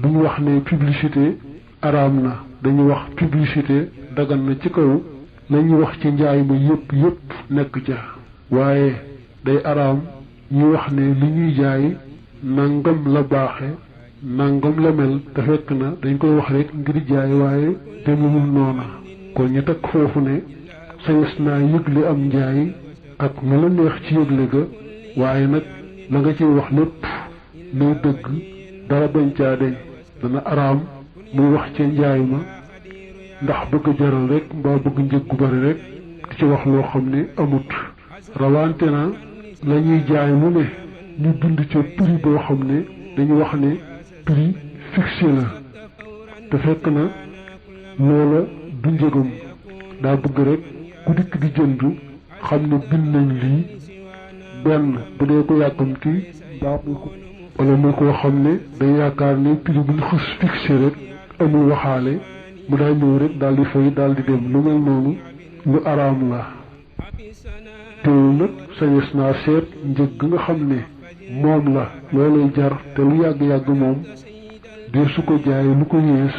duñ wax ne publicité araam na, dañuy wax publicité dagan na ci kaw lañuy wax ci njaay ma yëpp nekk ca. waaye day araam ñu wax ne li ñuy jaay nangam la baaxe nangam la mel te fekk na dañ koy wax rek ngir jaay waaye demewul noona. kon ñu teg foofu ne sañes naa yëgle am njaay ak nu la neex ci yëgle ga, waaye nag la nga ciy wax lépp nay dëgg dara bañ caa deñ. dana araam muy wax ca njaay ma ndax bëgg jaral rek mbaa bëgg njëg gu bari rek di ci wax loo xam ne amut. rawante na la ñuy jaay mu ne ñu bind ca prix boo xam ne dañu wax ne prix fixé la te fekk na loola du njëgam. daa bëgg rek ku dikk di jënd xam ne bind nañ lii benn bu dee ko yàkkamti mbaa muy ko wala muy koo xam ne day yaakaar ne prix bu ñu xus fixé rek amul waxaale mu daa ñëw rek daal di fay daal di dem. lu mel noonu lu araam la. teewul nag sañes naa seet njëg nga xam ne moom la loolay jar te lu yàgg-yàgg moom de su ko jaay lu ko yées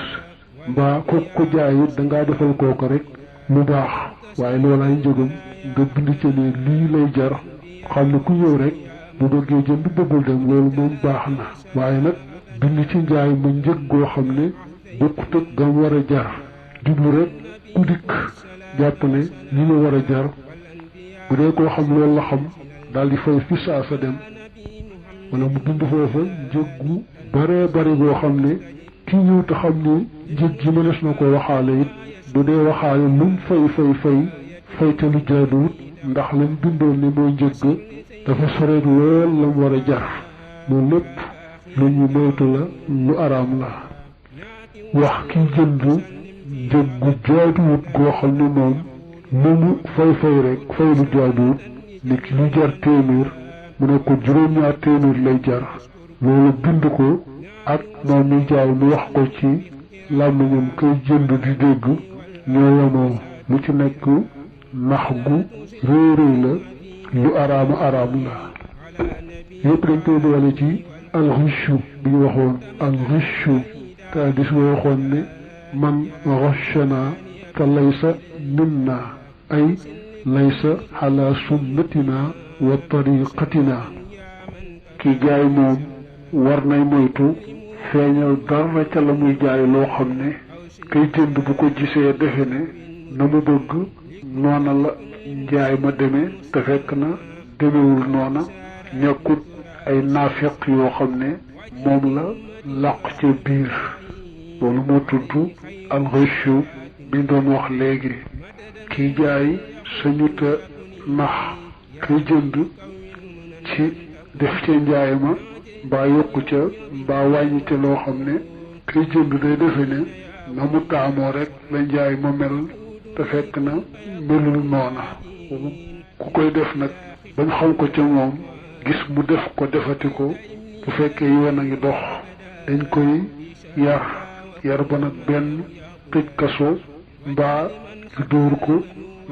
mbaa ko jaayit dangaa defal kooko rek lu baax, waaye loolaay njëgam nga bind ca ne lii lay jar xam ne ku ñëw rek bu bëggee jënd bëggul dem loolu moom baax na. waaye nag bind ci njaay ma njëg goo xam ne bokkut ak gam war a jar, jublu rek ku dikk jàpp ne li la war a jar. bu dee koo xam loolu la xam daal di fay fi saa sa dem, wala mu bind foofa njëg gu baree bari boo xam ne ki ñëw te xam ne njëg gi mënees na ko waxaale it bu dee waxaale lum fay te lu jaaduwut ndax lañ bindoon ne mooy njëg ga dafa soreet lool lam war a jar. loolu lépp lu ñu moytu la, lu araam la. wax ki jënd njëg gu jaaduwut goo xam ne moom lu mu fay rek fay lu jaaduwut, nit ki lu jar téeméer mu ne ko juróom-ñaar téeméer lay jar. loolu bind ko ak moom mi jaay mu wax ko ci làmmiñam koy jënd di dégg ñoo yemoo. lu ci nekk nax gu réeréy la, lu araama araam la. yëpp dañ koy boole ci alxishu bi ñu waxoon. alxishu te hadiis ba waxoon ne man ghashana fa laysa minna ay laysa ala sunnatina wa tariqatina. ki jaay moom war nay moytu feeñal dara ca la muy jaay loo xam ne kay jënd bu ko gisee defe ne na mu bëgg noona la njaay ma demee te fekk na demewul noona. ñàkkut ay naafeq yoo xam ne moom la làq ca biir. loolu moo tudd alxëchu bi doon wax léegi. kiy jaay sañuta nax kay jënd ci def ca njaay ma mbaa yokku ca mbaa wàññi ca loo xam ne kay jënd day defe ne na mu taamoo rek la njaay ma mel te fekk na melul noona. ku koy def nag bañ xam ko ca moom gis mu def ko defati ko, bu fekkee yoon a ngi dox dañ koy yar ba nag benn tëj kaso mbaa ñu dóor ko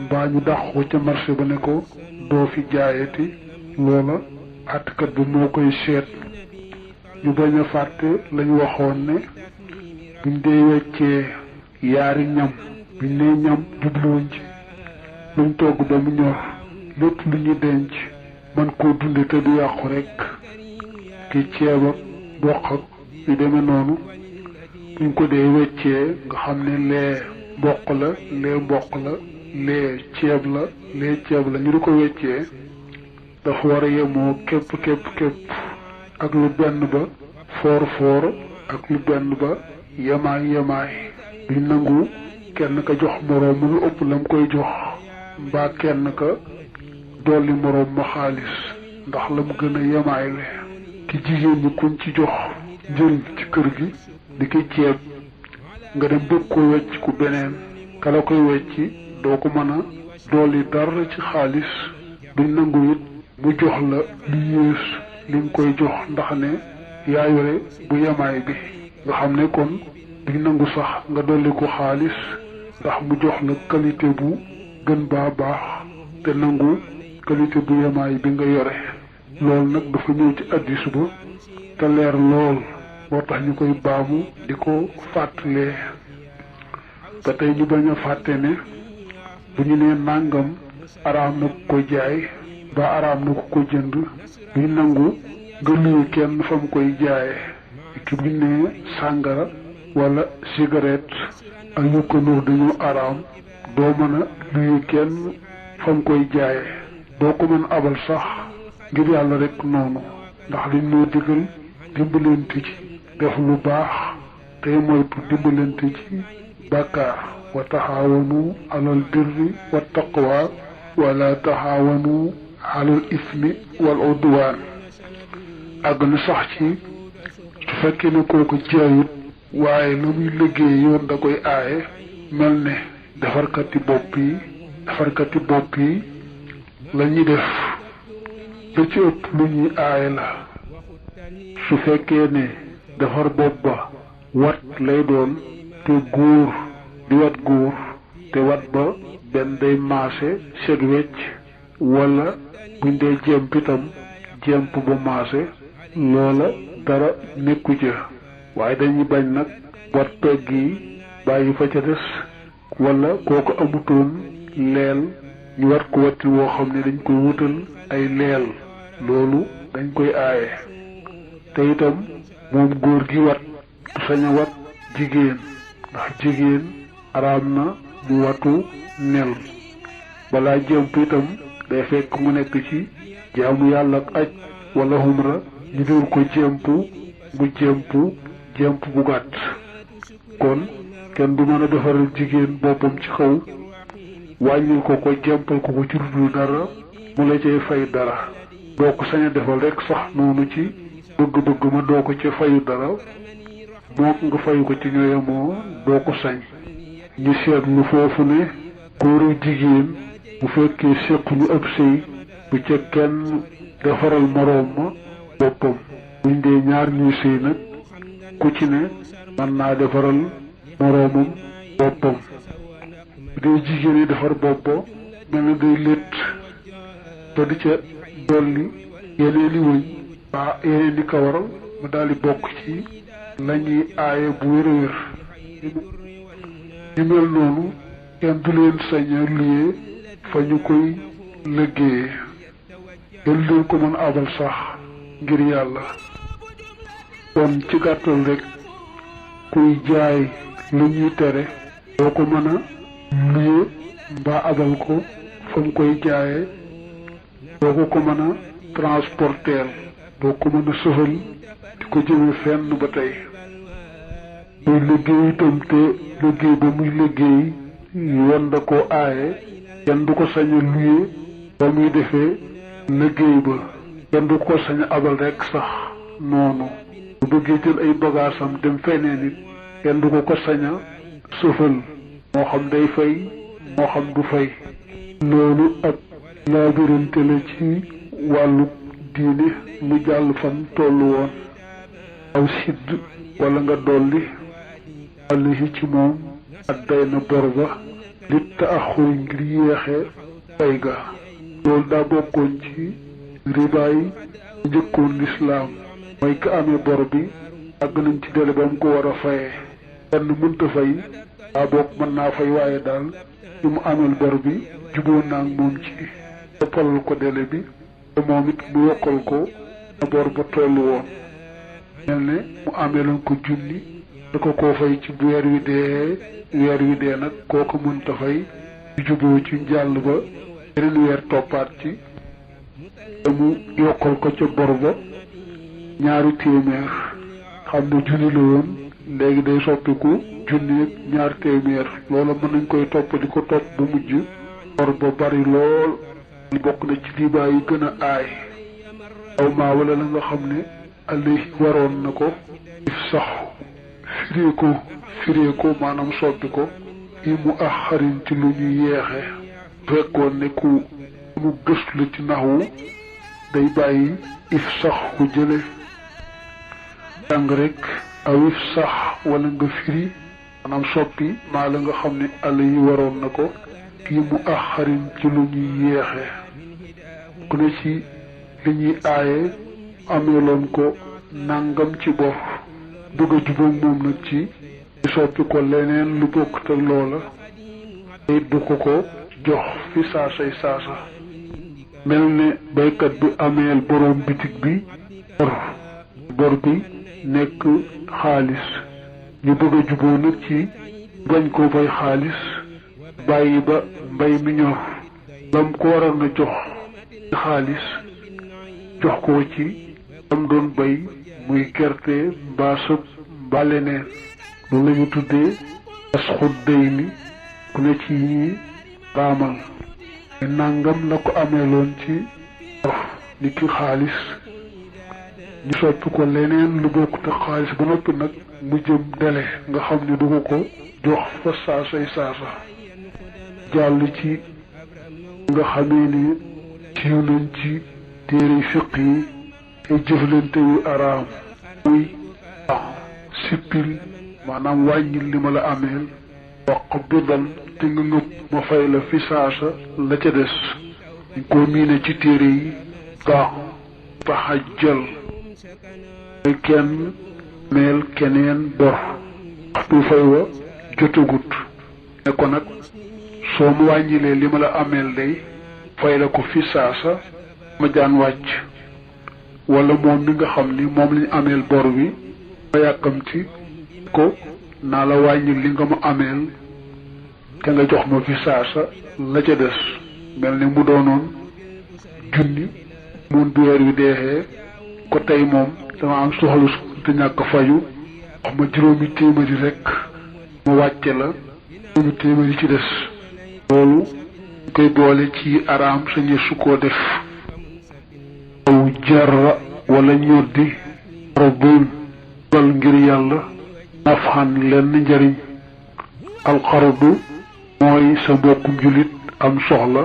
mbaa ñu dàq ko ca marché ba ne ko doo fi jaayati. loola àttekat bi moo koy seet. ñu bañ a fàtte lañ waxoon ne buñ dee weccee yaari ñam, buñ nee ñam jubluwuñ ci luñ togg ba mu ñor, lépp lu ñu denc man koo dunde te du yàqu rek. ki ceeb ak mboq ak yu demee noonu buñ ko dee weccee nga xam ne lee mboq la lee ceeb la ñu di ko weccee dafa war a yemoo képp ak lu benn ba foor ak lu benn ba yemaay. duñ nangu kenn ka jox moroom lu ëpp lam koy jox mbaa kenn ka dolli moroom ma xaalis ndax lam gën a yemaay le. ki jigéen ñi kuñ ci jox njëriñ ci kër gi di ki ceeb nga dem bëgg ko wecc ku beneen kala koy wecci doo ko mën a dolli dara ci xaalis. duñ nangu it mu jox la lu yées li nga koy jox ndax ne yaa yore bu yemaay bi. nga xam ne kon duñ nangu sax nga dolli ko xaalis ndax mu jox la qualité bu gën baa baax te nangu qualité bu yemaay bi nga yore. loolu nag dafa ñëw ci hadiis ba te leer lool moo tax ñu koy baamu di ko fàttalee ba tey ñu bañ a fàtte ne bu ñu nee nàngam araam na ku ko jaay ba araam na ku ko jënd duñ nangu nga luye kenn fa mu koy jaaye ki buñ nee sàngara wala cigarette ak yu ko nuur dañoo araam doo mën a luye kenn fa mu koy jaaye doo ko mën abal sax ngir yàlla rek noonu ndax liñ noo digal dimbalante ci def lu baax tey moytu dimbalante ci bàkkaar wa taxaawanu alal birri wa taqwa wala taxaawanu alal ismi wal udwaan àgg na sax ci su fekkee ne kooku jaayut waaye la muy liggéey yoon da koy aaye mel ne defarkati bopp yi la ñuy def la ci ëpp lu ñuy aaye la su fekkee ne defar bopp ba wat lay doon te góor di wat góor te wat ba benn day maase set wecc wala buñ dee jemp itam jemp ba maase loola dara nekku ca waaye dañuy bañ nag wat pegg yi bàyyi fa ca des wala kooku amutoon leel ñu wat ko watti woo xam ne dañ koy wutal ay leel loolu dañ koy aaye te itam moom góor gi wat du sañ a wat jigéen ndax jigéen araam na mu watu nel balaa jëmp itam day fekk mu nekk ci jaamu yàlla ak aj wala humra ñu dóor ko jëmp mu jëmp bu gàtt kon kenn du mën a defaral jigéen boppam ci xaw wàññil ko jëmpal ko ci dudul dara mu la cay fay dara doo ko sañ a defal rek sax noonu ci bëgg-bëgg ma doo ko ci fayu dara moo nga fayu ko ci ñooyamoo doo ko sañ ñu seetlu foofu ne góor ak jigéen bu fekkee séquñu ab sëy bu ca kenn defaral moroom ma boppam buñ dee ñaar ñuy sëy nag ku ci ne mën naa defaral moroomam boppam bu dee jigéen yi defar bopp mel na day létt te di ca dolli yeneen i wëñ waa yeneen i kawaral mu daal di bokk ci lañuy aaye bu wér a wér ñu mel noonu kenn du leen sañ a luyee fa ñu koy liggéeyee kenn leen ko mën abal sax ngir yàlla kon ci gàttal rek kuy jaay lu ñuy tere doo ko mën a luyee mbaa abal ko fa mu koy jaayee doo ko mën a transporter doo ko mën a sëfal di ko jëme fenn ba tey muy liggéey itam te liggéey ba muy liggéey yoon da koo aaye kenn du ko sañ a luyee ba muy defee liggéey ba kenn du ko sañ a abal rek sax noonu bu bëggee jël ay bagaasam dem feneen it kenn du ko sañ a sëfal moo xam day fay moo xam du fay loolu ak laabirante la ci wàllu diine mu jàll fan tollu woon aw sidd wala nga dolli àllihi ci moom ak day na bor ba li taaxuri ngir yéexe fay ga loolu daa bokkoon ci ribaay njëkkoon lislaam mooy ka amee bor bi àgg nañ ci délai ba mu ko war a fayee kenn mënta fay daa bokk mën naa fay waaye daal ci mu ameel bor bi jubóo naa ak moom ci toppalal ko délai bi te moom it mu yokkal ko na bor ba tollu woon mel ne mu ameeloon ko junni da ko koo fay ci weer wi dee nag kooku mënta fay di jubóo ci njàll ba yeneen weer toppaat ci te mu yokkal ko ca bor ba ñaari téeméer xam ne junni la woon léegi day soppiku junni ak ñaar téeméer loola mën nañ koy topp di ko topp ba mujj bor ba bari lool li bokk na ci riba yi gën a aay aw maa wala la nga xam ne alay waroon na ko if sax firee ko maanaam soppi ko yi mu axarin ci lu ñu yeexe fekkoon ne ku mu gëstu la ci naxwu day bàyyi if sax ku jële jàng rek aw if sax wala nga firi maanaam soppi maa la nga xam ne àll yi waroon na ko yi mu axarin ci lu ñuy yeexe ku ne ci li ñuy aaye ameeloon ko nangam ci bor bëgg a jubóog moom nag ci soppi ko leneen lu bokk te loola te du ko jox fi saasay saasa mel ne baykat bi ameel boroom bitig bi bor bi nekk xaalis ñu bëgg a jubóo nag ci bañ ko fay xaalis bàyyi ba mbay mi ñor lam ko waroon a jox xaalis jox ko ci lam doon bay muy gerte mbaa sëb mbaa leneen loolu la ñu tuddee asxud day ni ku ne ci ñi raamal nangam la ko ameeloon ci ni ki xaalis ñu soppi ko leneen lu bokkut ak xaalis ba noppi nag mu jëm dele nga xam ne du ko jox fa saasay saasa jàll ci nga xamee ni siiw nañ ci téere fiq yi te jëflante yu araam muy sippil maanaam wàññil li ma la ameel wax bidan te nga ngëpp ma fay la fi saasa la ca des ñu ko miine ci téere yi gaa taxajjal mooy kenn meel keneen bor waxtu fay wa jotagut ne ko nag soo mu wàññilee li ma la ameel day fay la ko fi saasa ma jaan wàcc wala moom mi nga xam ni moom lañu ameel bor bi ma yàkkamti ko naa la wàññil li nga ma ameel te nga jox ma fi saasa la ca des mel ni mu doonoon junni mun bi weer wi deexee ko tey moom dama am soxla su te ñàkk fayu wax ma juróomi téeméeri rekk ma wàcce la juróomi téeméeri ci des loolu ñu koy boole ci araam sañe su koo def aw jarra wala ñoddi rabul bal ngir yàlla nafxan lenn njariñ alxardu mooy sa mbokkum jullit am soxla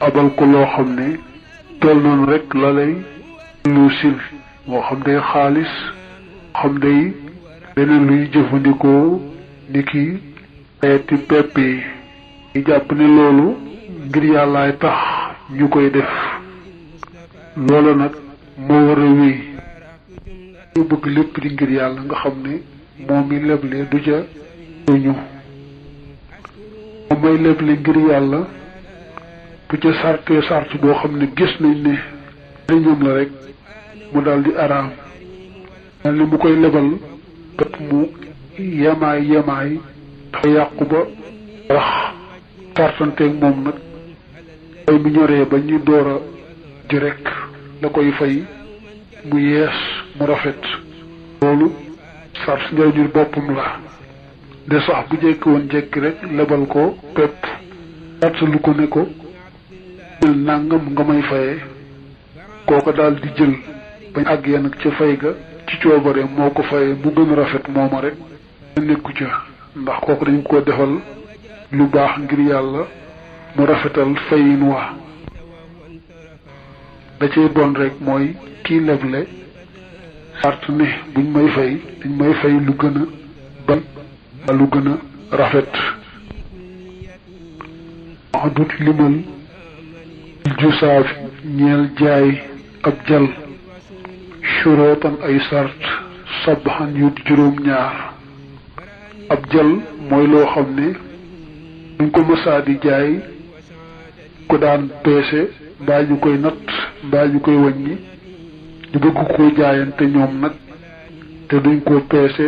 abal ko loo xam ne toll noonu rek la lay lu sil moo xam day xaalis xam day leneen luy jëfandikoo ni ki xeeti pepp yi jàpp ne loolu ngir yàllaay tax ñu koy def loola nag moo war a wéy ñu bëgg lépp di ngir yàlla nga xam ne moom mi leble du ca ñu moom may leble ngir yàlla bu ca sartee sart boo xam ne gis nañ ne ñoom la rek mu daal di araam mel ni mu koy lebal topp mu yemaay dafa yàqu ba wax sartanteeg moom nag ay mu ñoree ba ñu door a ji rek la koy fay mu yees mu rafet loolu sart njëriñul boppam la de sax bu jekki woon jekki rek lebal ko pepp sart lu ko ne ko jël nangam nga may fayee kooko daal di jël bañ àggee nag ca fay ga ci coobare moo ko fayee mu gën a rafet mooma rek nekku ca ndax kooku dañ ko defal lu baax ngir yàlla mu rafetal fayin waa da cay bon rek mooy kii leble sart ne buñ may fay dañ may fay lu gën a ban lu gën a rafet wax dut limal jusaafi ñeel jaay ab jal shurootan ay sart sabaxan yu juróom ñaar ab jal mooy loo xam ne duñ ko mësaa di jaay ko daan peese mbaa ñu koy natt mbaa ñu koy wàññi ñu bëgg koo jaayante ñoom nag te duñ ko peese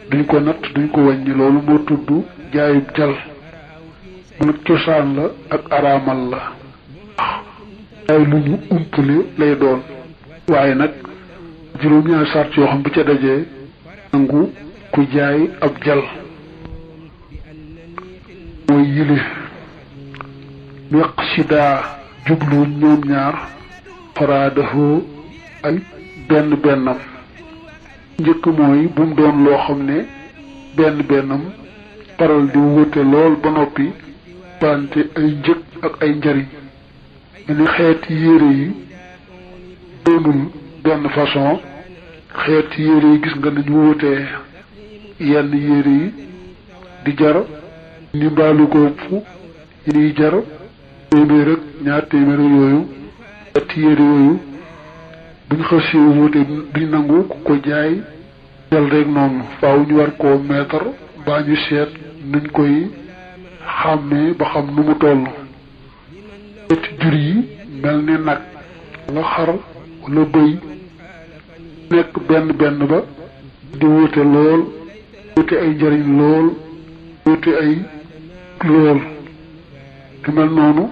duñ ko natt duñ ko wàññi loolu moo tudd jaayub jal mu nag cosaan la ak araamal la jaay lu ñu umpale lay doon waaye nag juróom-ñaari sart yoo xam bu ca dajee nangu ku jaay ab jal mooy yile meq sidaa jublu ñoom ñaar faraadahoo ay benn bennam njëkk mooy bu mu doon loo xam ne benn bennam faral di wute lool ba noppi bante ay njëg ak ay njariñ ni xeeti yére yi doonul benn façon xeeti yére yi gis nga nañu wutee yenn yére yi di jar ni mbaalu ko ëpp yi niy jar téeméer ak ñaar téeméer yooyu xeeti yére yooyu buñ xasee wute duñ nangu ku ko jaay jël rek noonu faaw ñu war koo meetar mbaa ñu seet nuñ koy xàmmee ba xam nu mu toll eti jur yi mel ni nag wala xar wala bëy nekk benn benn ba di wuute lool wuute ay njëriñ lool wuute ay lool di mel noonu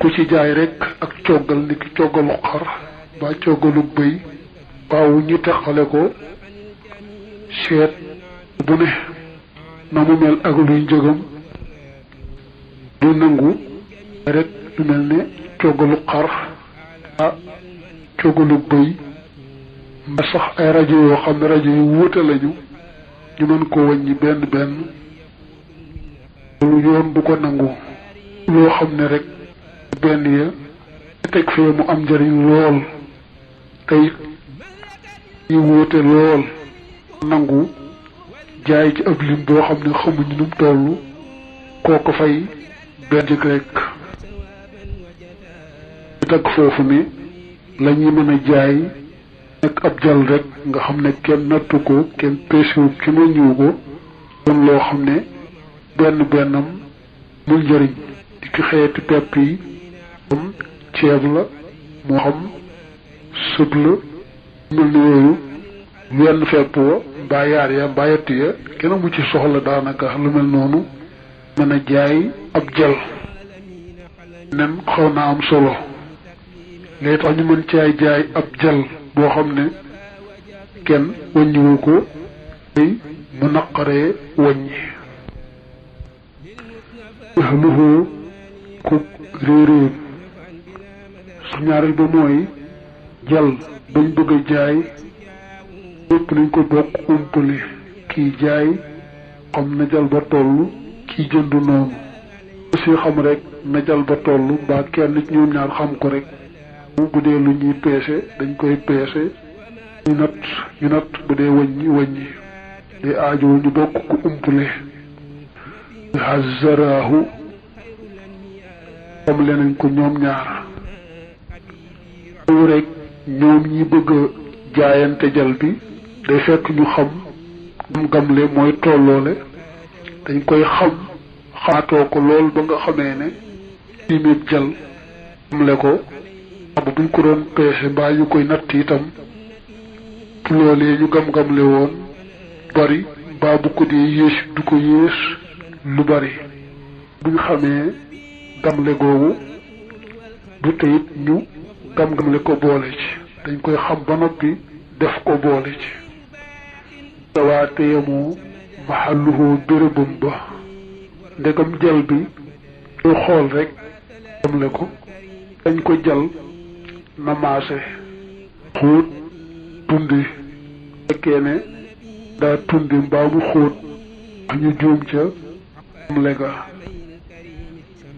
ku ci jaay rek ak coggal ni ki coggalu xar ba coggalu bëy waaw ñu teqale ko seet bu ne na mu mel ak luy njëgam du nangu rek lu mel ne coggalu xar ah coggalu bëy mba sax ay rajo yoo xam ne rajo yu wuute lañu ñu mën ko wàññi benn benn loolu yoon du ko nangu loo xam ne rek benn ya teg fee mu am njëriñ lool tey yi wuute lool nangu jaay ci ab lim boo xam ne xamuñu nu mu toll kooko fay benn jëkk rek ñu teg foofu ne la ñuy mën a jaay nekk ab jal rek nga xam ne kenn nattu ko kenn peesiwu ki ma ñëw ko doon loo xam ne benn bennam mul njëriñ di ki xeeti pepp yi moom ceeb la moo xam sëb la mel ni yooyu wenn fepp wa mbaa yaar ya mbaa yett ya kenn mu ci soxla daanaka lu mel noonu mën a jaay ab jal nen xaw naa am solo léegi tax ñu mën caay jaay ab jal boo xam ne kenn wàññiwu ko ay mu naqaree wàññi xamuhu ku réeréer su ñaareel ba mooy jal bañ bëgg a jaay yépp nañ ko bokk umpale kii jaay xam na jal ba toll kii jënd noonu aussi xam rek na jal ba toll mbaa kenn ci ñoom ñaar xam ko rek bu dee lu ñuy peese dañ koy peese ñu nat bu dee wàññi day aajowul ñu bokk ku umpale hazaraahu xam lenañ ko ñoom ñaar loolu rek ñoom ñi bëgg a jaayante jal bi day fekk ñu xam gam-gamle mooy tolloole dañ koy xaatoo ko lool ba nga xamee ne tiimit jal gamle ko bu buñ ko doon peese mbaa ñu koy natt itam loolee ñu gam-gamle woon bari mbaa bu ko dee yées du ko yées lu bari buñ xamee gamle googu du teyit ñu gam-gamle ko boole ci dañ koy xam ba noppi def ko boole ci dawaate yamu maxalluhu bérébam ba ndegam jal bi ñu xool rek gamle ko dañ ko jal na maase xóot tundi fekkee ne daa tundi mbaa mu xóot ñu juum ca gamle ga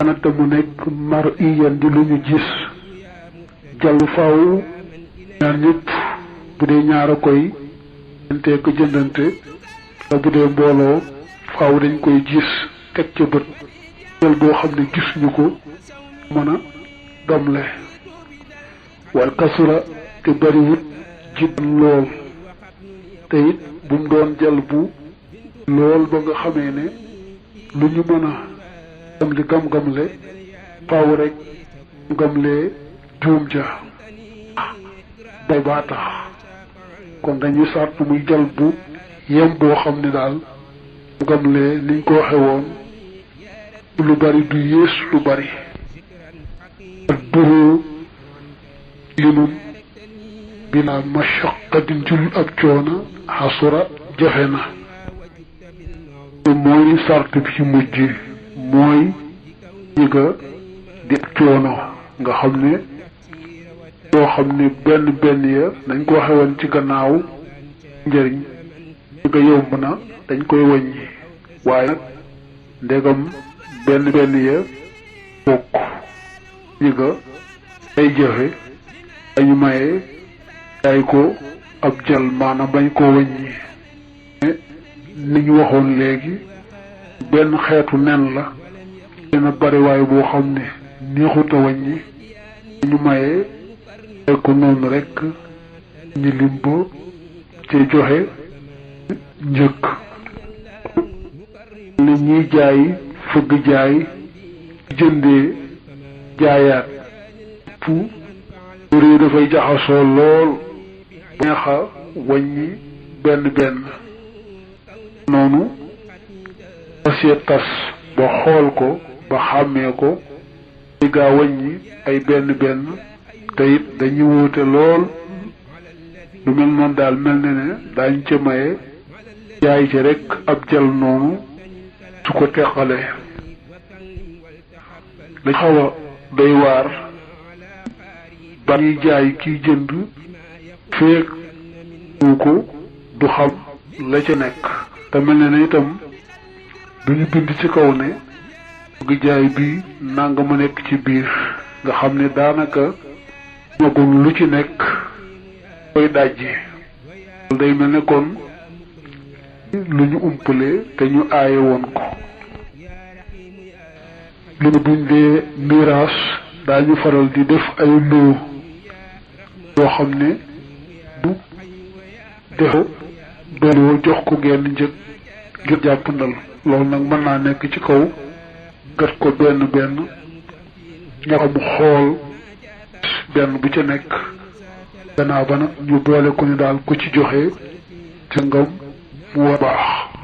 anata mu nekk mar iyan di lu ñu gis jallu faaw ñaar ñëpp bu dee ñaar a koy jëndante ko jëndante te bu dee mbooloo faaw dañ koy gis teg ca bët jël boo xam ne gis ñu ko mën a gamle wal kasura te bariwut jiddan lool te it bu mu doon jël bu lool ba nga xamee ne lu ñu mën a gam-gamle faaw rek gamle juum ja bay baa tax kon dañuy sart muy jël bu yem boo xam ne daal gamle niñ ko waxe woon lu bari du yées lu bari ak duru linum bila mashaqatin jul ab coona xasura jafe na mooy sart bi ci mujj mooy ñiga di coono nga xam ne yoo xam ne benn benn ya dañ ko waxe woon ci gannaaw njëriñ ñiga yomb na dañ koy wàññi waaye nag ndegam benn benn ya bokk ñiga ay jafe dañu maye jaay ko ab jal maanaam bañ koo wàññi ni ñu waxoon léegi benn xeetu nen la dina bariwaay boo xam ne neexut a wàññi ñu maye ay ko noonu rek ñu lim ba ci joxe njëkk li ñuy jaay fëgg jaay jëndee jaayaat fu réew dafay jaxasoo lool neexa wàññi benn benn noonu asie tas ba xool ko ba xàmmee ko di gaa wàññi ay benn benn te it dañuy wuute lool lu mel noonu daal mel ne ne daañ ca maye jaay ci rek ab jal noonu su ko teqalee la xaw a doy waar ba ñuy jaay kiy jënd feek wu ko du xam la ca nekk te mel ne ne itam duñu bind ci kaw ne bëgg jaay bi nanga mu nekk ci biir nga xam ne daanaka magul lu ci nekk koy dajji day mel ne kon lu ñu umpale te ñu aaye woon ko lu ne buñ dee miraas daañu faral di def ay loo yoo xam ne du defo dooloo jox ko genn njëg ngir jàpp ndal loolu nag mën naa nekk ci kaw gat ko benn benn ña xam xool benn bu ca nekk gannaaw ba nag ñu boole ko ni daal ku ci joxe te ngam mu war baax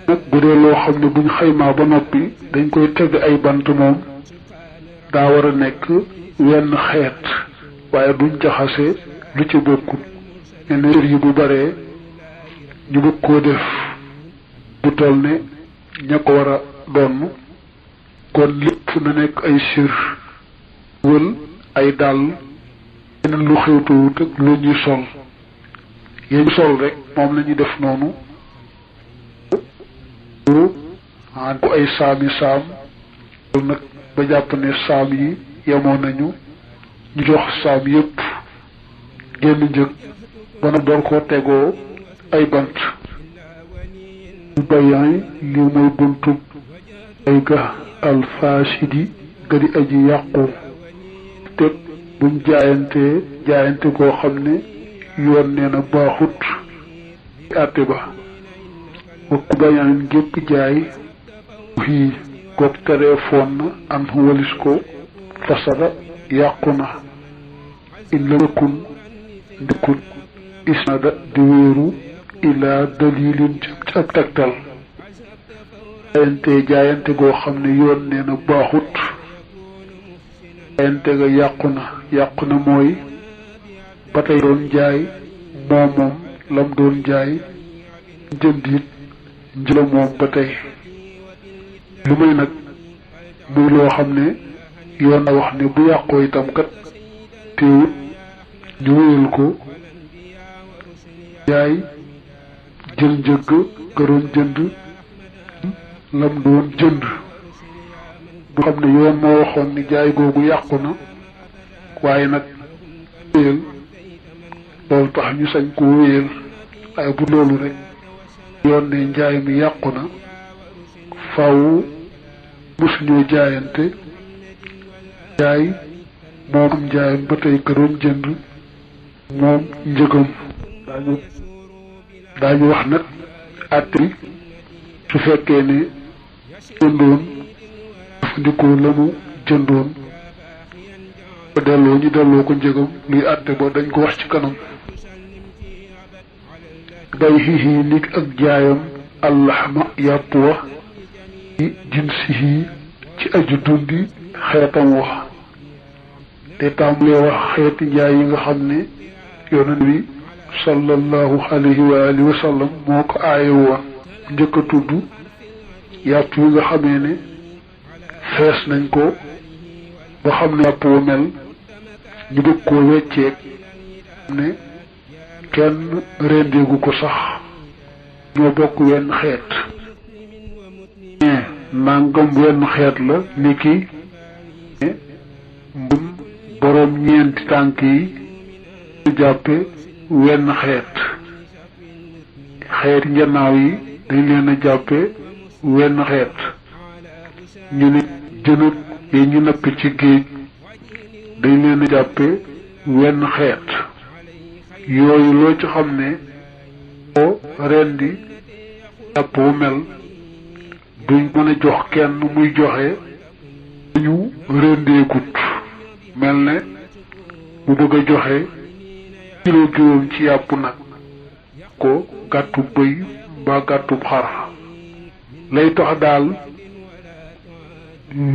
nag bu dee loo xam ne buñ xaymaa ba noppi dañ koy teg ay bant moom daa war a nekk wenn xeet waaye duñ jaxase lu ci bokkul ne sër yi bu baree ñu bëgg koo def bu toll ne ña ko war a donn kon lépp na nekk ay sër wël ay dàll leneen lu xewtuwut ak lu ñuy sol yéen sol rek moom la ñuy def noonu ko ay saami saam loolu nag ba jàpp ne saam yi yemoon nañu ñu jox saam yépp génn njëg ba na door koo tegoo ay bant bayan li mooy buntub ay ga alfaasidi ga di aji yàqu te buñ jaayante koo xam ne yoon nee na baaxut àtte ba wakku bayan gépp jaay fii goog téléphone na am walis ko fasada yàqu na in la nekkun ndikkun isnada di wéeru ilaa dalilin ci ab tegtal jaayante goo xam ne yoon nee na baaxut jaayante ga yàqu na mooy ba tey doon jaay moom lam doon jaay jënd it njëla moom ba tey lu may nag muy loo xam ne yoon na wax ne bu yàqoo itam kat teewut ñu wéyal ko jaay jël njëgg ga doon jënd lam doon jënd bu xam ne yoon moo waxoon ni jaay googu yàqu na waaye nag wéyal loolu tax ñu sañ koo wéyal waaye bu loolu rek yoon ne njaay mi yàqu na faw mosuñoo jaayante jaay moom njaayam ba tey ka doon jënd moom njëgam daañu wax nag àtte bi su fekkee ne jëndoon jëfandikoo la mu jëndoon ba delloo ñu delloo ko njëgam luy àtte ba dañ ko wax ci kanam bay xiixi nit ak jaayam allaxma yàpp wa ci jinsihi ci aju dundi xeetam wax te tàmbalee wax xeeti njaay yi nga xam ne yonent bi sallallahu alayhi wa alihi wa sallam moo ko aaye woon njëkk a tudd yàpp yi nga xamee ne fees nañ ko ba xam ne yàpp wa mel ñu bëgg koo wecceeg ne kenn rendeegu ko sax ñoo bokk wenn xeet nangam wenn xeet la ni ki mbum boroom ñeenti tànk yi ñu jàppe wenn xeeti njanaaw yi dañ leen a jàppe wenn xeet ñu ne jënat yi ñu napp ci géej dañ leen a jàppe wenn xeet yooyu loo ci xam ne boo rendi yàpp wu mel duñ mën a jox kenn muy joxe ñu rendeekut mel ne mu bëgg a joxe kilo juróom ci yàpp nag ko gàttu bëy mbaa gàttu xar lay tax daal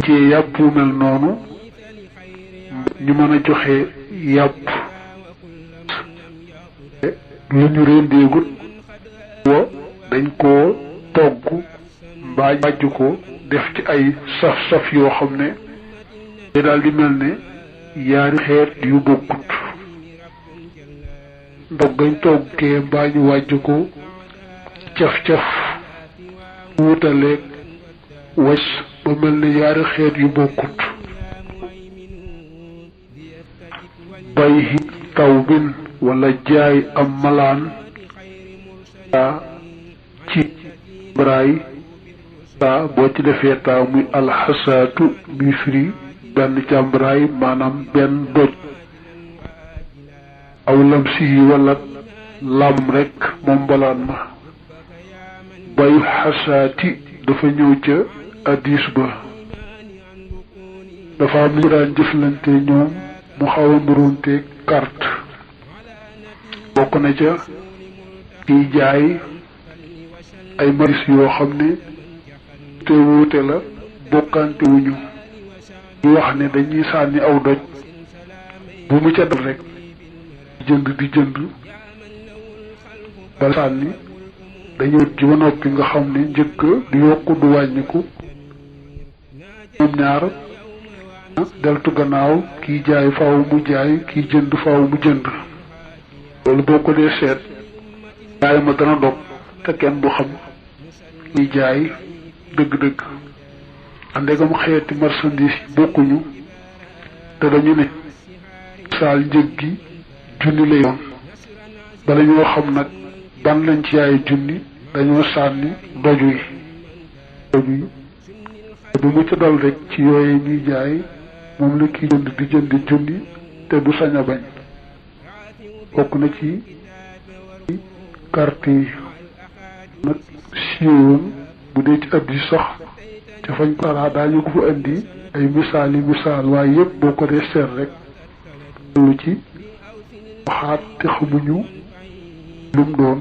ci yàpp wu mel noonu ñu mën a joxe yàpp lu ñu rendeegut wo dañ koo togg mbaa bàjj ko def ci ay saf-saf yoo xam ne te daal di mel ne yaari xeet yu bokkut ndog gañ toggee mbaa ñu wàjj ko caf-caf wutaleeg was ba mel ne yaari xeet yu bokkut bay taw bin wala jaay am malaan ci braay taa boo ci defee taa muy alxasaatu bi firi benn càmbraay maanaam benn doj aw lam si wala lam rek moom mbalaan ma bayu xasaati dafa ñëw ca addis ba dafa am ñu daan jëflante ñoom mu xaw a nduroonte carte bokk na ca kiy jaay ay maris yoo xam ne te wuute la bokkante wuñu ñu wax ne dañuy sànni aw doj bu mu ca dal rek di jënd ba sànni dañu ci ba noppi nga xam ne njëkk du yokku du wàññiku ñoom ñaar deltu gannaaw kiy jaay faaw mu jaay kiy jënd faaw mu jënd loolu boo ko dee seet jaay ma dana dog te kenn du xam kiy jaay dëgg-dëgg andegam xeeti marchandise bokkuñu te dañu ne saal njëg gi junni lay doon bala ñoo xam nag ban lañ ci yaay junni dañoo sànni doj wi bu mu ca dal rek ci yooye ñuy jaay moom la kiy jënd di jëndi junni te du sañ a bañ bokk na ci carte yi nag siiwoon bu dee ci ab yi sax ca fañ paraa daañu ko fa indi ay misaal waaye yëpp boo ko dee seet rek lu ci waxaat te xamuñu lum doon